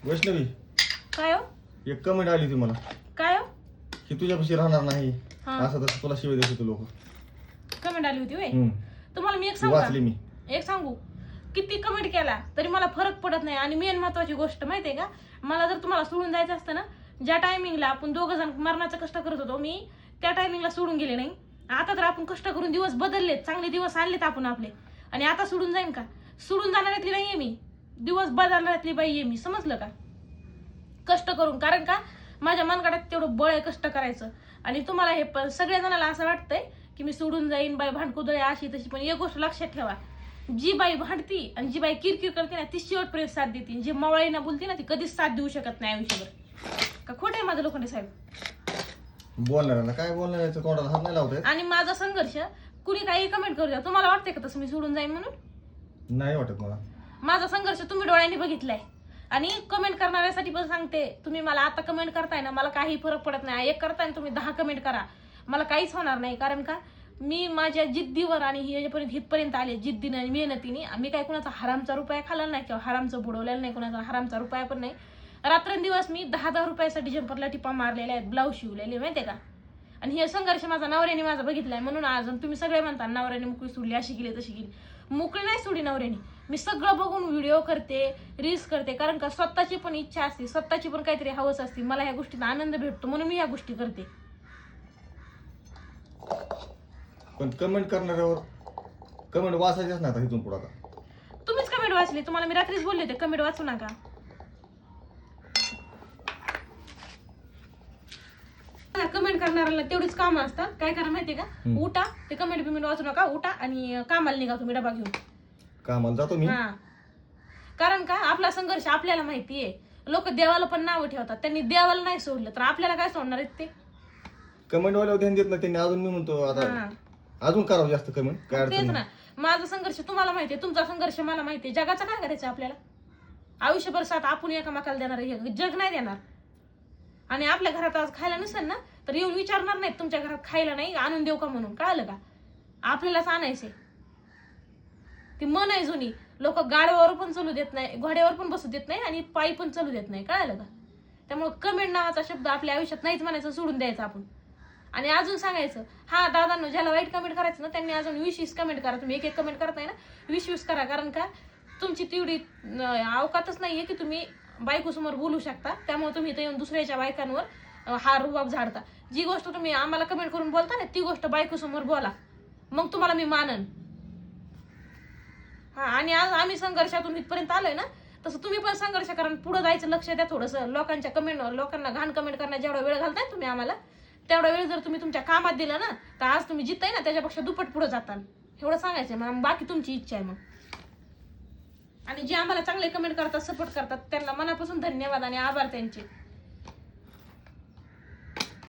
वैष्णवी, काय हो एक कमेंट आली होती मला काय हो की तुझ्यापाशी राहणार नाही, हा. असं तसं तुला शिवाय देत होते लोक. कमेंट आली होती होय तुम्हाला मी एक ती सांगू वाचली मी. एक सांगू किती कमेंट केला तरी मला फरक पडत नाही. आणि मेन महत्वाची गोष्ट माहितीये का, मला जर तुम्हाला सोडून जायचं असतं ना, ज्या टायमिंगला आपण दोघं जण मरणाचं कष्ट करत होतो मी त्या टायमिंगला सोडून गेले नाही. आता तर आपण कष्ट करून दिवस बदललेत, चांगले दिवस आणलेत आपण आपले, आणि आता सोडून जाईन का? सोडून जाणाऱ्यातली नाहीये मी, दिवस बदलणाऱ्यातली बाई आहे मी, समजलं का? कष्ट करून, कारण का माझ्या मनगडात तेवढं बळ आहे कष्ट करायचं. आणि तुम्हाला हे सगळ्या जणाला असं वाटतंय की मी सोडून जाईन, बाई भांडकुदळे अशी तशी, पण एक गोष्ट लक्षात ठेवा, जी बाई भांडती आणि जी बाई किरकिर करते ना ती शेवटपर्यंत साथ देते. जी मवाळीना बोलते ना ती कधीच साथ देऊ शकत नाही आयुष्यभर. का खोटं आहे माझं लोखंडे साहेब? बोलणाऱ्याला काय बोलणाऱ्याचं तोंडाला हात नाही लावताय. आणि माझा संघर्ष कुणी काही कमेंट करू द्या, तुम्हाला वाटतंय का तसं मी सोडून जाईन म्हणून? नाही वाटत मला. माझा संघर्ष तुम्ही डोळ्यांनी बघितलाय. आणि कमेंट करणाऱ्यासाठी पण सांगते, तुम्ही मला आता कमेंट करताय ना, मला काही फरक पडत नाही. एक करताय ना तुम्ही 10 कमेंट करा, मला काहीच होणार नाही. कारण का मी माझ्या जिद्दीवर आणि हितपर्यंत आले, जिद्दीने आणि मेहनतीने. मी काही कुणाचा हरामचा रुपया खाल्ला नाही किंवा हरामचं बुडवलेलं नाही, कुणाचा हरामचा रुपया पण नाही. रात्रंदिवस मी 10-10 रुपयासाठी जम्परला टिपा मारलेल्या आहेत, ब्लाऊज शिवलेले, माहितीये का? आणि हे संघर्ष माझा नवऱ्याने माझा बघितलाय. म्हणून आज तुम्ही सगळे म्हणता नवऱ्याने मोकळी सोडली, अशी गेली तशी गेली. मोकळी नाही सोडली नवऱ्याने. मी सगळं बघून व्हिडिओ करते, रील्स करते, कारण का स्वतःची पण इच्छा असते, स्वतःची पण काहीतरी हवस असते. मला ह्या गोष्टीचा आनंद भेटतो म्हणून मी ह्या गोष्टी करते. पण कमेंट करणाऱ्यावर कमेंट वाचायचीच नाही आता इथून पुढे. आता तुम्हीच कमेंट वाचली, तुम्हाला मी रात्रीच बोलले होते कमेंट वाचू नका. कमेंट करणाऱ्याला तेवढीच कामं असतात. काय करा माहितीये का, उठा, ते कमेंट बिमेंट वाचू नका, उठा आणि कामाला निघा तुम्ही डबा घेऊन. कामाला जातो मी. हा, कारण का आपला संघर्ष आपल्याला माहितीये. लोक देवाला पण नावं ठेवतात, त्यांनी देवाला नाही सोडलं तर आपल्याला काय सोडणार आहेत ते? कमेंट वाल्यावर ध्यान देत नाही त्यांनी. अजून मी म्हणतो आता अजून करावं जास्त कमेंट, काय अडचण तेच नाही. ना, माझा संघर्ष तुम्हाला माहितीये, तुमचा संघर्ष मला माहितीये. जगाचं काय करायचं आपल्याला? आयुष्यभर साथ आपण एकामेकाला देणार, हे जग नाही देणार. आणि आपल्या घरात आज खायला नसेल ना तर येऊन विचारणार नाहीत तुमच्या घरात खायला नाही आणून देऊ का म्हणून, कळालं का? आपल्यालाच आणायचंय. ती मन आहे जुनी, लोक गाड्यावर पण चालू देत नाही, घोड्यावर पण बसू देत नाही आणि पायी पण चालू देत नाही, कळालं का? त्यामुळे कमेंट नावाचा शब्द आपल्या आयुष्यात नाहीच म्हणायचं, सोडून द्यायचं आपण. आणि अजून सांगायचं, हा दादांनो, ज्याला वाईट कमेंट करायचं ना त्यांनी अजून 20-20 कमेंट करा. तुम्ही एक कमेंट करताय ना, 20-20 करा. कारण का तुमची तेवढी अवकातच नाहीये की तुम्ही बायकोसमोर बोलू शकता. त्यामुळे तुम्ही इथं येऊन दुसऱ्याच्या बायकांवर हा रुबाब झाडता. जी गोष्ट तुम्ही आम्हाला कमेंट करून बोलता ना ती गोष्ट बायकोसमोर बोला, मग तुम्हाला मी मानन. हा, आणि आज आम्ही संघर्षातून इथपर्यंत आलोय ना, तसं तुम्ही पण संघर्ष करा, पुढे जायचं लक्ष द्या थोडंसं. लोकांच्या लोकांना घाण कमेंट करण्यात जेवढा वेळ घालताय तुम्ही आम्हाला, तेवढा वेळ जर तुम्ही तुमच्या कामात दिला ना तर आज तुम्ही जिताय ना त्याच्यापेक्षा दुप्पट पुढे जाताल. एवढं सांगायचंय मला. बाकी तुमची इच्छा आहे मग. आणि जे आम्हाला चांगले कमेंट करतात, सपोर्ट करतात, त्यांना मनापासून धन्यवाद आणि आभार त्यांचे.